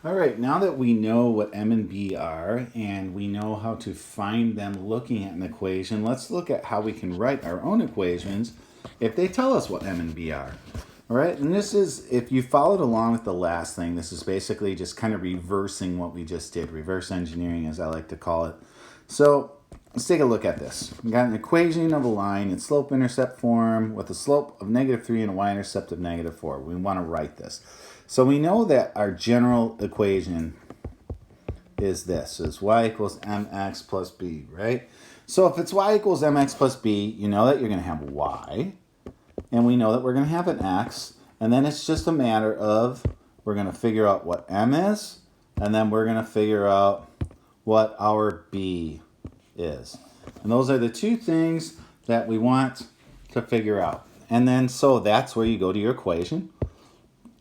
All right, now that we know what m and b are and we know how to find them looking at an equation, let's look at how we can write our own equations if they tell us what m and b are. All right, and this is, if you followed along with the last thing, this is basically just kind of reversing what we just did, reverse engineering as I like to call it. So let's take a look at this. We got an equation of a line in slope-intercept form with a slope of -3 and a y-intercept of -4. We want to write this. So we know that our general equation is this, is y equals mx plus b, right? So if it's y equals mx plus b, you know that you're going to have y, and we know that we're going to have an x, and then it's just a matter of we're going to figure out what m is, and then we're going to figure out what our b is. And those are the two things that we want to figure out. And then so that's where you go to your equation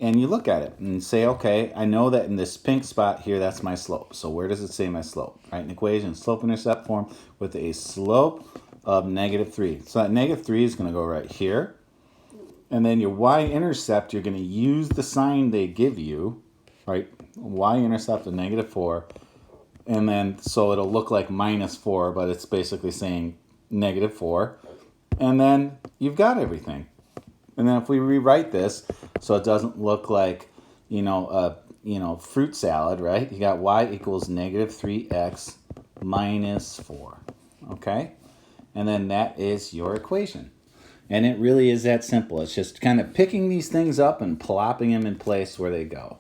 and you look at it and say, okay, I know that in this pink spot here, that's my slope. So where does it say my slope? Right, an equation, slope-intercept form with a slope of -3. So that -3 is going to go right here. And then your y-intercept, you're going to use the sign they give you, right? Y-intercept of -4. And then so it'll look like -4, but it's basically saying -4. And then you've got everything. And then if we rewrite this so it doesn't look like, fruit salad, right? You got y equals -3x minus 4. Okay? And then that is your equation. And it really is that simple. It's just kind of picking these things up and plopping them in place where they go.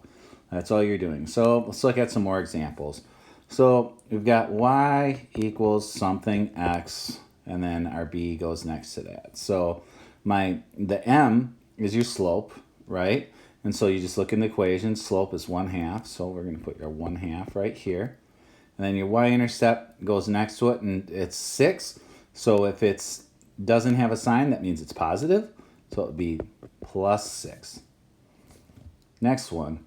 That's all you're doing. So let's look at some more examples. So we've got y equals something x, and then our b goes next to that. So the m is your slope, right? And so you just look in the equation, slope is 1/2, so we're going to put your 1/2 right here. And then your y-intercept goes next to it, and it's 6. So if it doesn't have a sign, that means it's positive. So it would be +6. Next one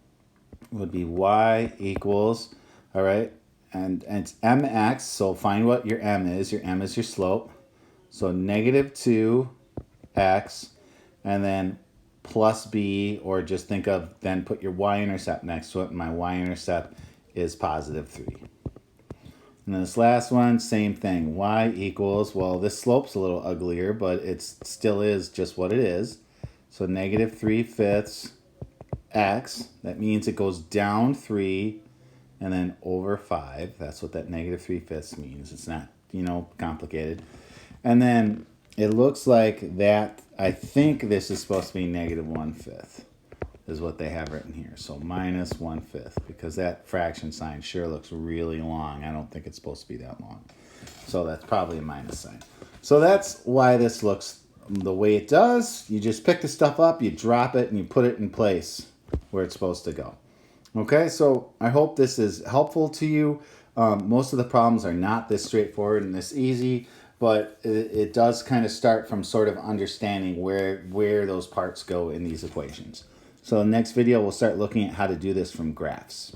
would be y equals, all right, and it's mx, so find what your m is. Your m is your slope. So -2x, and then plus b, or just think of, then put your y-intercept next to it, and my y-intercept is +3. And this last one, same thing. Y equals, well, this slope's a little uglier, but it still is just what it is. So -3/5 x, that means it goes down 3 and then over 5. That's what that -3/5 means. It's not, complicated. And then it looks like that, I think this is supposed to be -1/5 is what they have written here. So -1/5, because that fraction sign sure looks really long. I don't think it's supposed to be that long. So that's probably a minus sign. So that's why this looks the way it does. You just pick the stuff up, you drop it, and you put it in place where it's supposed to go. Okay, so I hope this is helpful to you. Most of the problems are not this straightforward and this easy, but it does kind of start from sort of understanding where those parts go in these equations. So next video, we'll start looking at how to do this from graphs.